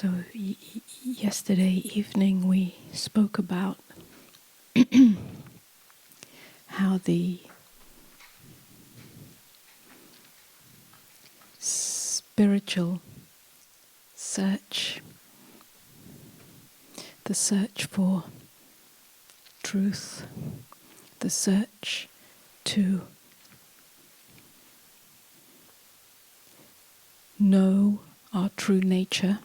So yesterday evening we spoke about how the spiritual search, the search for truth, the search to know our true nature,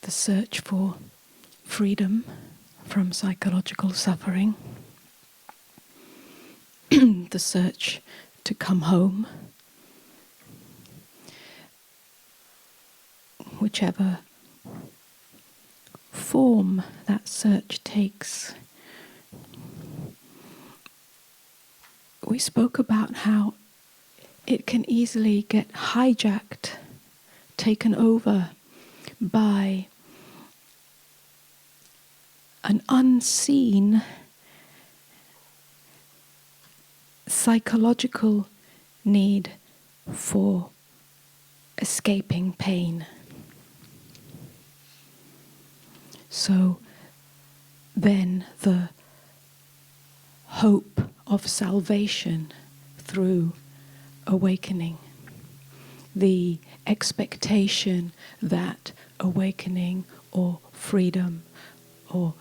the search for freedom from psychological suffering, the search to come home, whichever form that search takes. We spoke about how it can easily get hijacked, taken over by an unseen psychological need for escaping pain. So then the hope of salvation through awakening, the expectation that awakening or freedom or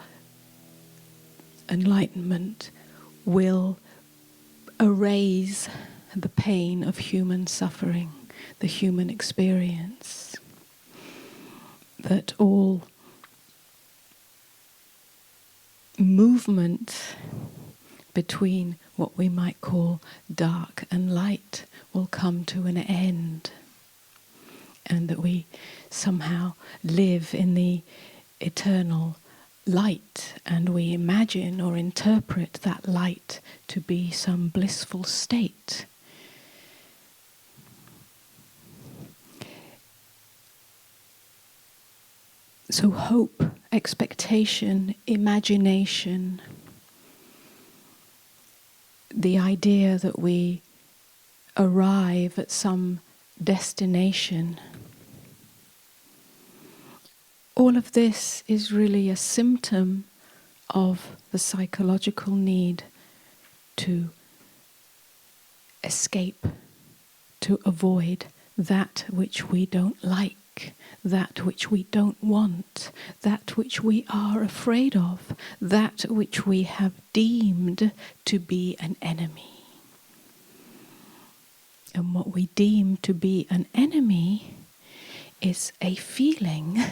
enlightenment will erase the pain of human suffering, the human experience, that all movement between what we might call dark and light will come to an end, and that we somehow live in the eternal light, and we imagine or interpret that light to be some blissful state. So hope, expectation, imagination, the idea that we arrive at some destination, all of this is really a symptom of the psychological need to escape, to avoid that which we don't like, that which we don't want, that which we are afraid of, that which we have deemed to be an enemy. And what we deem to be an enemy is a feeling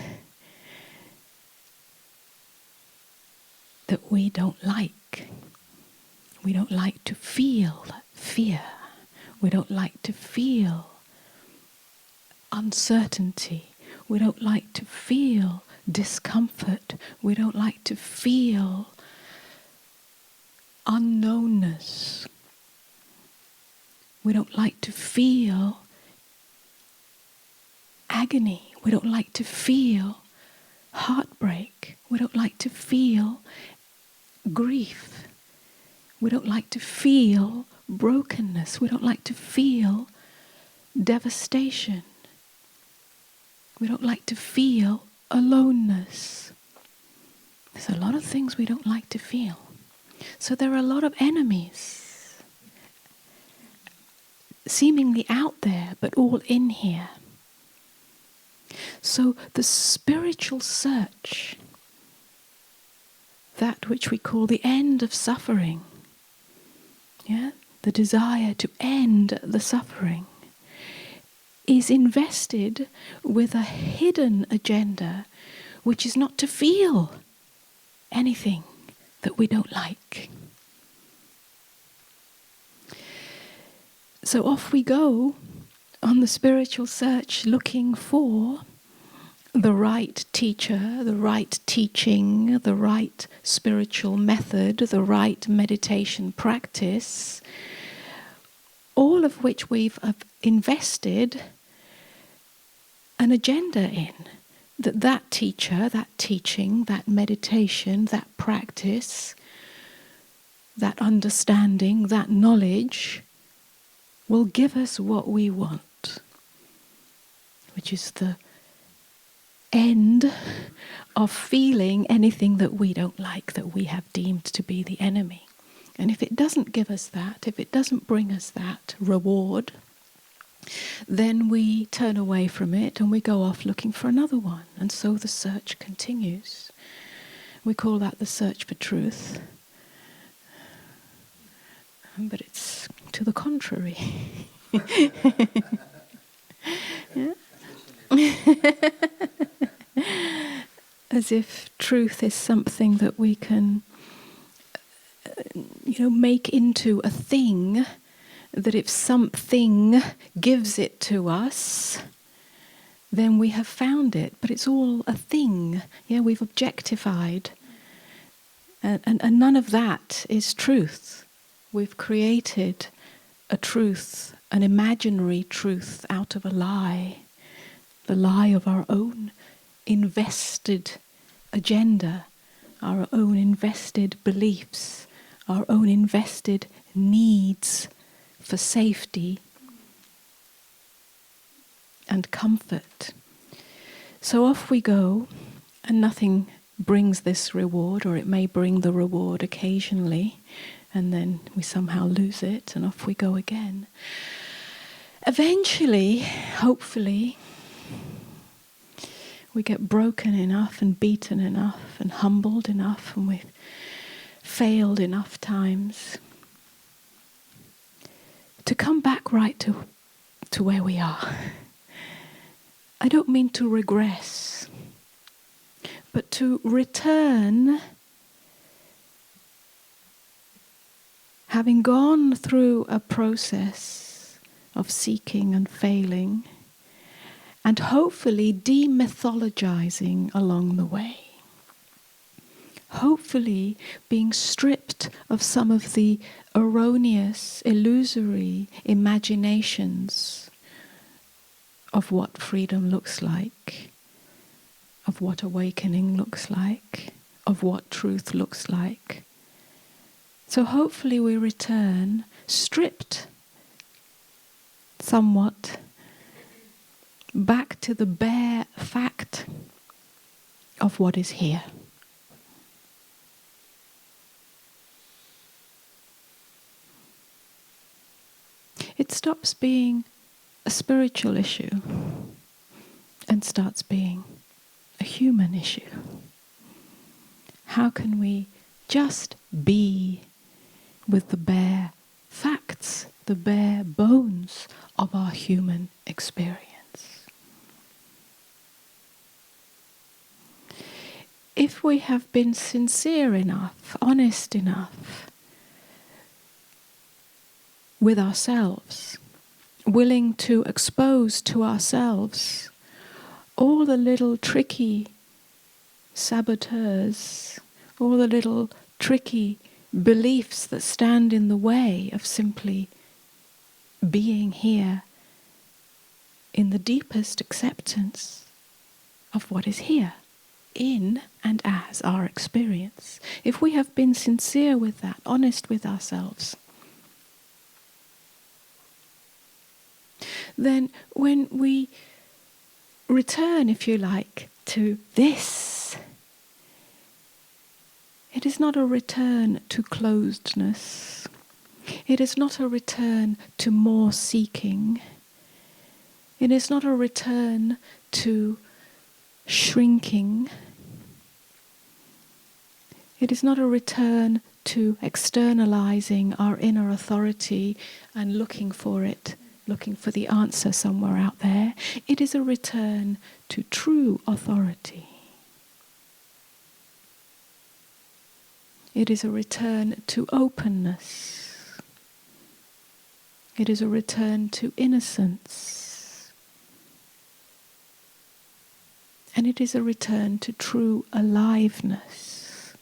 that we don't like. We don't like to feel fear. We don't like to feel uncertainty. We don't like to feel discomfort. We don't like to feel unknownness. We don't like to feel agony. We don't like to feel heartbreak. We don't like to feel grief. We don't like to feel brokenness. We don't like to feel devastation. We don't like to feel aloneness. There's a lot of things we don't like to feel. So there are a lot of enemies, seemingly out there, but all in here. So the spiritual search, that which we call the end of suffering, the desire to end the suffering, is invested with a hidden agenda, which is not to feel anything that we don't like. So off we go on the spiritual search, looking for the right teacher, the right teaching, the right spiritual method, the right meditation practice, all of which we've invested an agenda in. That teacher, that teaching, that meditation, that practice, that understanding, that knowledge will give us what we want, which is the end of feeling anything that we don't like, that we have deemed to be the enemy. And if it doesn't give us that, if it doesn't bring us that reward, then we turn away from it and we go off looking for another one. And so the search continues. We call that the search for truth. But it's to the contrary. Yeah? As if truth is something that we can, make into a thing, that if something gives it to us, then we have found it. But it's all a thing. Yeah, we've objectified. And none of that is truth. We've created a truth, an imaginary truth out of a lie. The lie of our own invested agenda, our own invested beliefs, our own invested needs for safety and comfort. So off we go, and nothing brings this reward, or it may bring the reward occasionally, and then we somehow lose it, and off we go again. Eventually, hopefully, we get broken enough and beaten enough and humbled enough, and we've failed enough times to come back right to where we are. I don't mean to regress, but to return, having gone through a process of seeking and failing, and hopefully demythologizing along the way. Hopefully being stripped of some of the erroneous, illusory imaginations of what freedom looks like, of what awakening looks like, of what truth looks like. So hopefully we return stripped somewhat back to the bare fact of what is here. It stops being a spiritual issue and starts being a human issue. How can we just be with the bare facts, the bare bones of our human experience? If we have been sincere enough, honest enough with ourselves, willing to expose to ourselves all the little tricky saboteurs, all the little tricky beliefs that stand in the way of simply being here in the deepest acceptance of what is here, in and as our experience. If we have been sincere with that, honest with ourselves, then when we return, if you like, to this, it is not a return to closedness. It is not a return to more seeking. It is not a return to shrinking. It is not a return to externalizing our inner authority and looking for it, looking for the answer somewhere out there. It is a return to true authority. It is a return to openness. It is a return to innocence. And it is a return to true aliveness.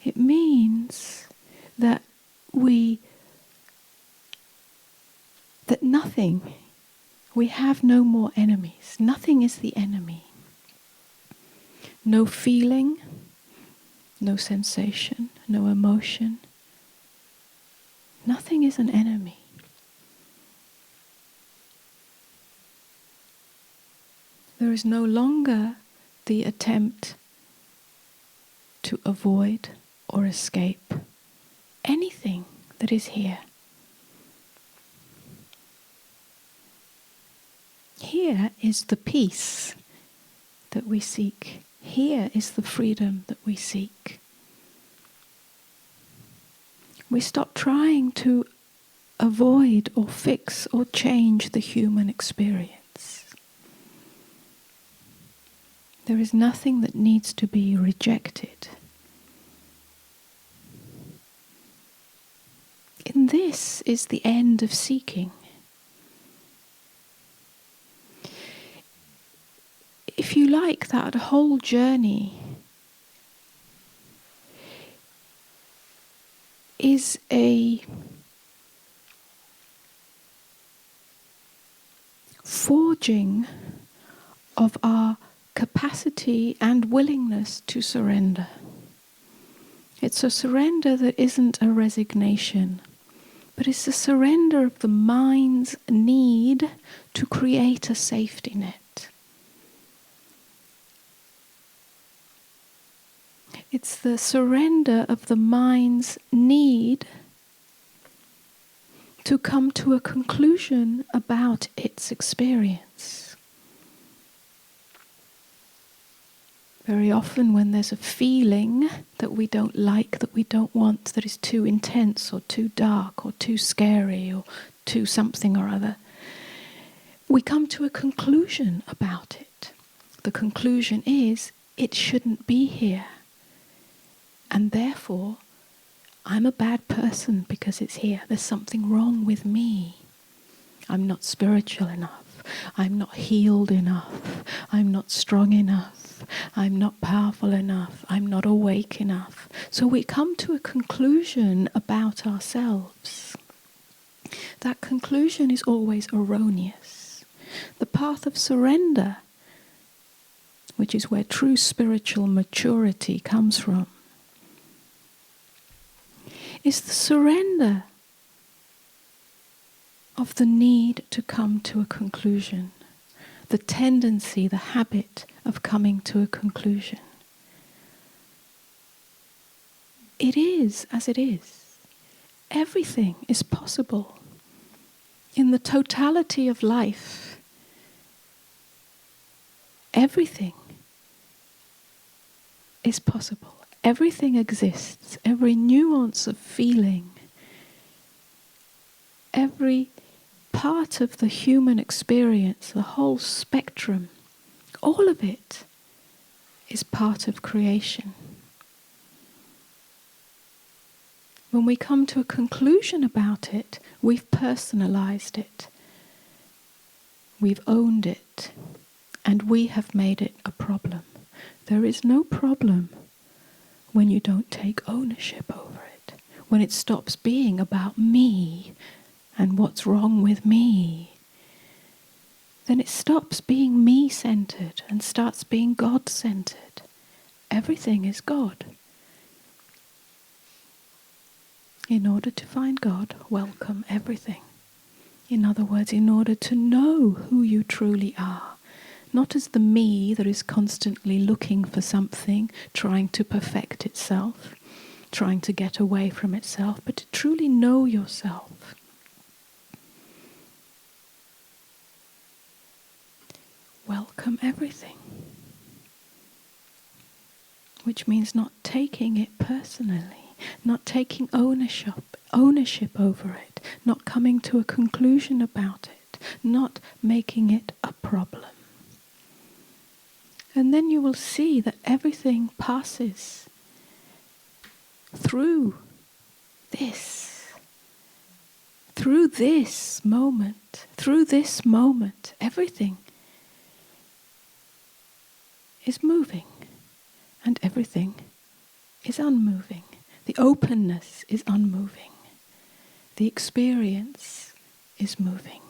It means that nothing, we have no more enemies. Nothing is the enemy. No feeling, no sensation, no emotion. Nothing is an enemy. There is no longer the attempt to avoid or escape anything that is here. Here is the peace that we seek. Here is the freedom that we seek. We stop trying to avoid or fix or change the human experience. There is nothing that needs to be rejected. And this is the end of seeking. If you like, that whole journey is a forging of our capacity and willingness to surrender. It's a surrender that isn't a resignation, but it's a surrender of the mind's need to create a safety net. It's the surrender of the mind's need to come to a conclusion about its experience. Very often when there's a feeling that we don't like, that we don't want, that is too intense or too dark or too scary or too something or other, we come to a conclusion about it. The conclusion is, it shouldn't be here. And therefore, I'm a bad person because it's here. There's something wrong with me. I'm not spiritual enough. I'm not healed enough. I'm not strong enough. I'm not powerful enough. I'm not awake enough. So we come to a conclusion about ourselves. That conclusion is always erroneous. The path of surrender, which is where true spiritual maturity comes from, is the surrender of the need to come to a conclusion, the tendency, the habit of coming to a conclusion. It is as it is. Everything is possible. In the totality of life, everything is possible. Everything exists. Every nuance of feeling, every part of the human experience, the whole spectrum, all of it is part of creation. When we come to a conclusion about it, we've personalized it. We've owned it, and we have made it a problem. There is no problem when you don't take ownership over it, when it stops being about me and what's wrong with me. Then it stops being me-centered and starts being God-centered. Everything is God. In order to find God, welcome everything. In other words, in order to know who you truly are, not as the me that is constantly looking for something, trying to perfect itself, trying to get away from itself, but to truly know yourself. Welcome everything. Which means not taking it personally, not taking ownership over it, not coming to a conclusion about it, not making it a problem. And then you will see that everything passes through this moment, everything is moving and everything is unmoving. The openness is unmoving. The experience is moving.